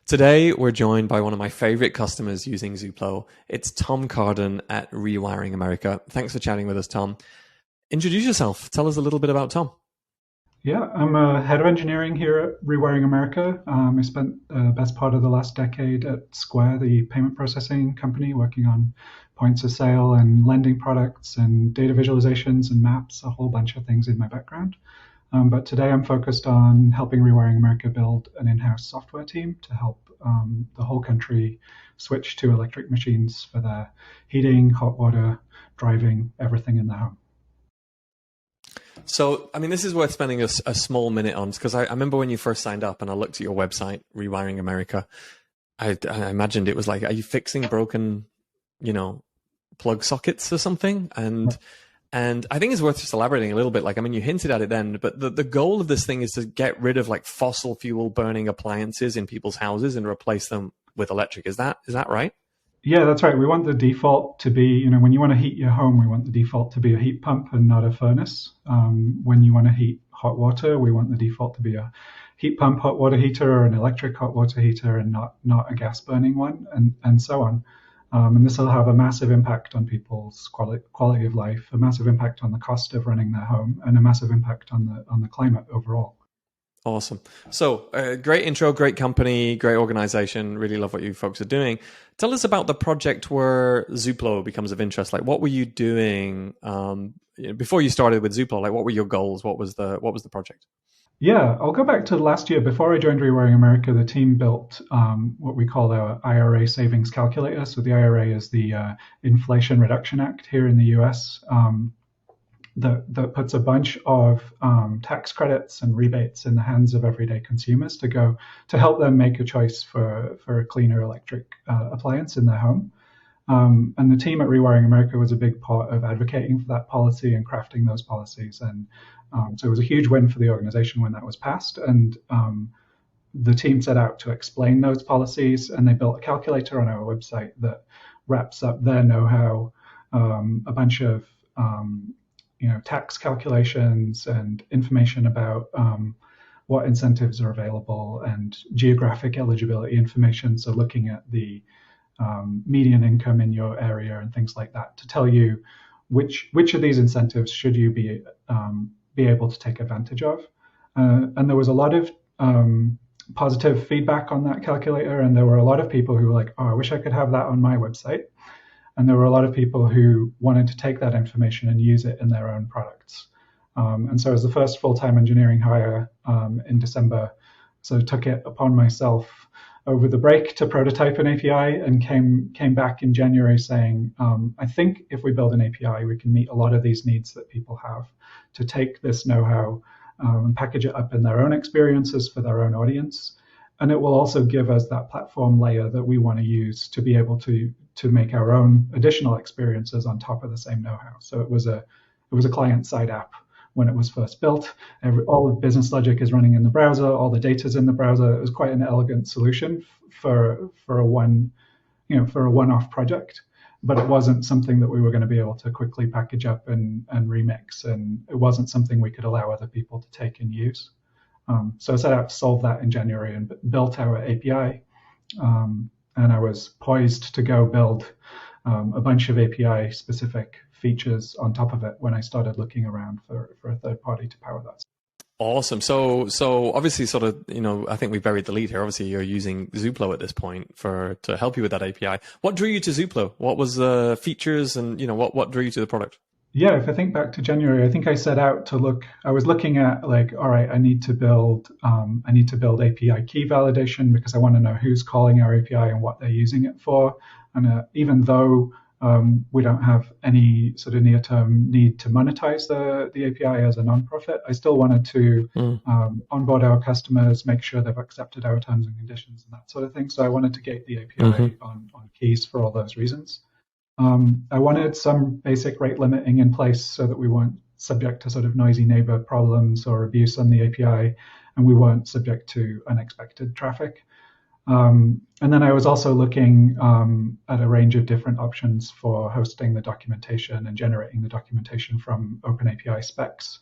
Today, we're joined by one of my favorite customers using Zuplo. It's Tom Carden at Rewiring America. Thanks for chatting with us, Tom. Introduce yourself. Tell us a little bit about Tom. Yeah, I'm a head of engineering here at Rewiring America. I spent the best part of the last decade at Square, the payment processing company, working on points of sale and lending products and data visualizations and maps, a whole bunch of things in my background. But today I'm focused on helping Rewiring America build an in-house software team to help the whole country switch to electric machines for their heating, hot water, driving, everything in the home. So, this is worth spending a small minute on because I remember when you first signed up and I looked at your website, Rewiring America. I imagined it was like, are you fixing broken, plug sockets or something? And I think it's worth just elaborating a little bit. You hinted at it then, but the goal of this thing is to get rid of fossil fuel burning appliances in people's houses and replace them with electric. Is that right? Yeah, that's right. We want the default to be, when you want to heat your home, we want the default to be a heat pump and not a furnace. When you want to heat hot water, we want the default to be a heat pump hot water heater or an electric hot water heater and not a gas burning one, and so on. And this will have a massive impact on people's quality of life, a massive impact on the cost of running their home, and a massive impact on the climate overall. Awesome. So, great intro, great company, great organization. Really love what you folks are doing. Tell us about the project where Zuplo becomes of interest. What were you doing before you started with Zuplo? What were your goals? What was the project? Yeah, I'll go back to last year. Before I joined Rewiring America, the team built what we call our IRA savings calculator. So the IRA is the Inflation Reduction Act here in the US. That puts a bunch of tax credits and rebates in the hands of everyday consumers to help them make a choice for a cleaner electric appliance in their home. And the team at Rewiring America was a big part of advocating for that policy and crafting those policies. And so it was a huge win for the organization when that was passed. And the team set out to explain those policies, and they built a calculator on our website that wraps up their know-how, a bunch of tax calculations and information about what incentives are available and geographic eligibility information. So looking at the median income in your area and things like that to tell you which of these incentives should you be able to take advantage of. And there was a lot of positive feedback on that calculator, and there were a lot of people who were like, oh, I wish I could have that on my website. And there were a lot of people who wanted to take that information and use it in their own products. And so as the first full-time engineering hire in December, so took it upon myself over the break to prototype an API and came back in January saying, I think if we build an API, we can meet a lot of these needs that people have to take this know-how and package it up in their own experiences for their own audience. And it will also give us that platform layer that we want to use to be able to make our own additional experiences on top of the same know-how. So it was a client-side app when it was first built. All the business logic is running in the browser, all the data's in the browser. It was quite an elegant solution for a one-off project, but it wasn't something that we were going to be able to quickly package up and remix, and it wasn't something we could allow other people to take and use. So I set out to solve that in January and built our API. And I was poised to go build a bunch of API-specific features on top of it when I started looking around for a third party to power that. Awesome. So obviously, I think we buried the lead here. Obviously, you're using Zuplo at this point to help you with that API. What drew you to Zuplo? What was the features, and what drew you to the product? Yeah, if I think back to January, I think I set out to look. I was looking at all right, I need to build API key validation because I want to know who's calling our API and what they're using it for. And even though we don't have any sort of near-term need to monetize the API as a nonprofit, I still wanted to onboard our customers, make sure they've accepted our terms and conditions and that sort of thing. So I wanted to gate the API on keys for all those reasons. I wanted some basic rate limiting in place so that we weren't subject to sort of noisy neighbor problems or abuse on the API, and we weren't subject to unexpected traffic. And then I was also looking at a range of different options for hosting the documentation and generating the documentation from OpenAPI specs,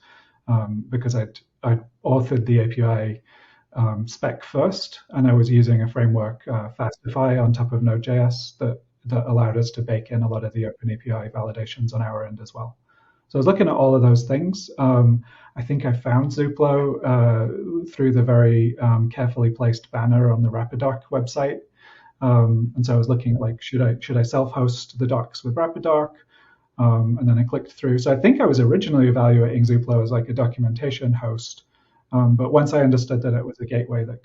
because I'd authored the API spec first, and I was using a framework, Fastify, on top of Node.js that allowed us to bake in a lot of the OpenAPI validations on our end as well. So I was looking at all of those things. I think I found Zuplo through the very carefully placed banner on the RapidDoc website. And so I was looking at, like, should I self-host the docs with RapidDoc? And then I clicked through. So I think I was originally evaluating Zuplo as like a documentation host. But once I understood that it was a gateway that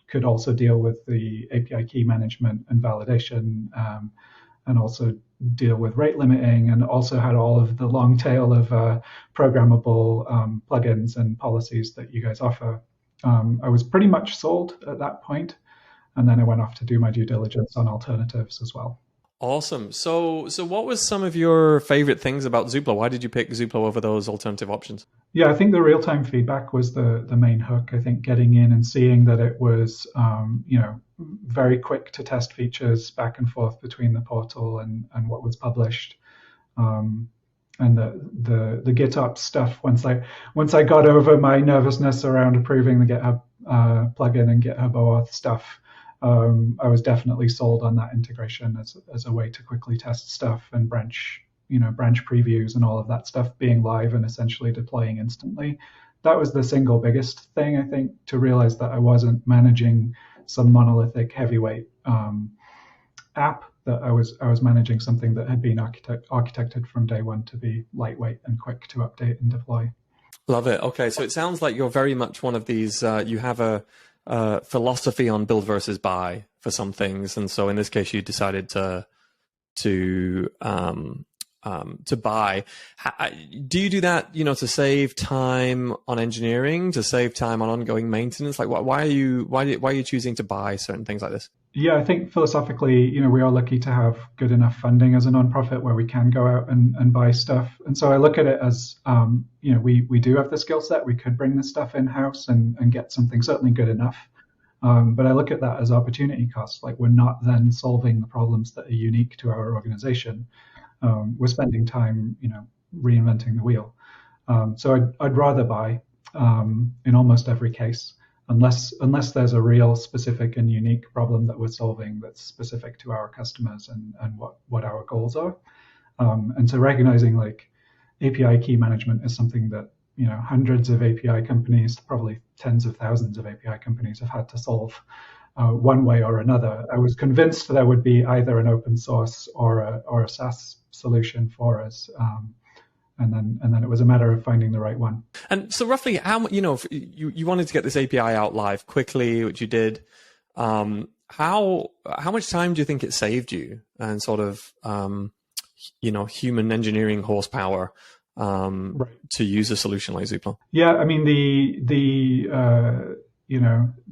could also deal with the API key management and validation, and also deal with rate limiting, and also had all of the long tail of programmable plugins and policies that you guys offer, I was pretty much sold at that point. And then I went off to do my due diligence on alternatives as well. Awesome. So what was some of your favorite things about Zuplo? Why did you pick Zuplo over those alternative options? Yeah, I think the real-time feedback was the main hook. I think getting in and seeing that it was, very quick to test features back and forth between the portal and what was published. And the GitOps stuff, once I got over my nervousness around approving the GitHub plugin and GitHub OAuth stuff, I was definitely sold on that integration as a way to quickly test stuff and branch previews and all of that stuff being live and essentially deploying instantly. That was the single biggest thing, I think, to realize that I wasn't managing some monolithic heavyweight app, that I was managing something that had been architected from day one to be lightweight and quick to update and deploy. Love it. Okay, so it sounds like you're very much one of these, you have a philosophy on build versus buy for some things, and so in this case, you decided to buy. Do you do that, to save time on engineering, to save time on ongoing maintenance? Like, why are you choosing to buy certain things like this? Yeah, I think philosophically, we are lucky to have good enough funding as a nonprofit where we can go out and buy stuff. And so I look at it as, we do have the skill set. We could bring this stuff in-house and get something certainly good enough. But I look at that as opportunity cost. Like, we're not then solving the problems that are unique to our organization. We're spending time, reinventing the wheel. So I'd rather buy in almost every case, unless there's a real specific and unique problem that we're solving that's specific to our customers and what our goals are. And so recognizing, like, API key management is something that, hundreds of API companies, probably tens of thousands of API companies, have had to solve one way or another. I was convinced there would be either an open source or a SaaS solution for us. And then it was a matter of finding the right one. And so roughly how, you wanted to get this API out live quickly, which you did. How much time do you think it saved you, and sort of, human engineering horsepower, right, to use a solution like Zuplo? Yeah, I mean, the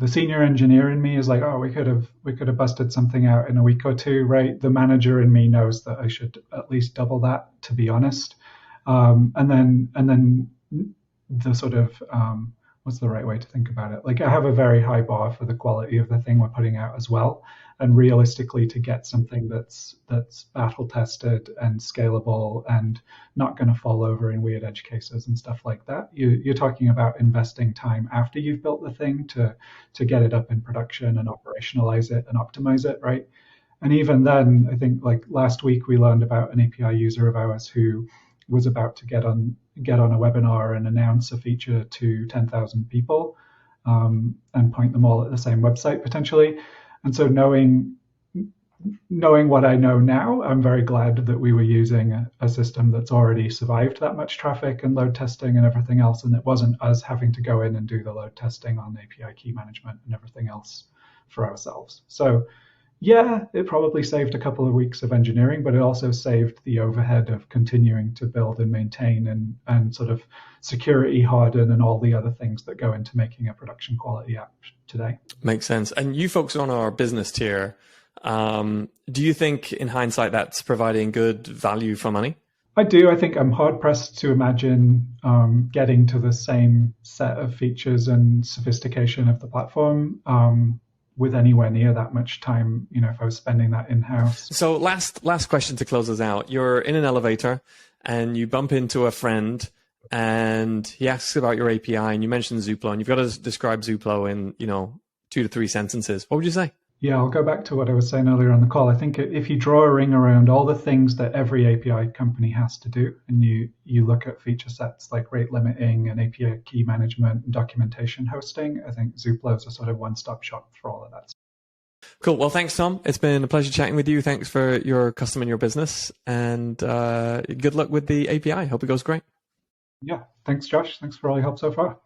senior engineer in me is like, oh, we could have busted something out in a week or two, right? The manager in me knows that I should at least double that, to be honest. And then the sort of, what's the right way to think about it? Like, I have a very high bar for the quality of the thing we're putting out as well. And realistically, to get something that's battle tested and scalable and not going to fall over in weird edge cases and stuff like that, you're talking about investing time after you've built the thing to get it up in production and operationalize it and optimize it, right? And even then, I think, like, last week we learned about an API user of ours who was about to get on a webinar and announce a feature to 10,000 people, and point them all at the same website potentially. And so knowing what I know now, I'm very glad that we were using a system that's already survived that much traffic and load testing and everything else, and it wasn't us having to go in and do the load testing on API key management and everything else for ourselves. So yeah, it probably saved a couple of weeks of engineering, but it also saved the overhead of continuing to build and maintain and sort of security harden and all the other things that go into making a production quality app today. Makes sense. And you folks on our business tier, do you think in hindsight that's providing good value for money? I do. I think I'm hard pressed to imagine getting to the same set of features and sophistication of the platform with anywhere near that much time, if I was spending that in-house. So last question to close us out. You're in an elevator and you bump into a friend and he asks about your API, and you mentioned Zuplo, and you've got to describe Zuplo in 2 to 3 sentences. What would you say? Yeah, I'll go back to what I was saying earlier on the call. I think if you draw a ring around all the things that every API company has to do, and you look at feature sets like rate limiting and API key management and documentation hosting, I think Zuplo is a sort of one-stop shop for all of that. Cool. Well, thanks, Tom. It's been a pleasure chatting with you. Thanks for your custom and your business, and good luck with the API. Hope it goes great. Yeah, thanks, Josh. Thanks for all your help so far.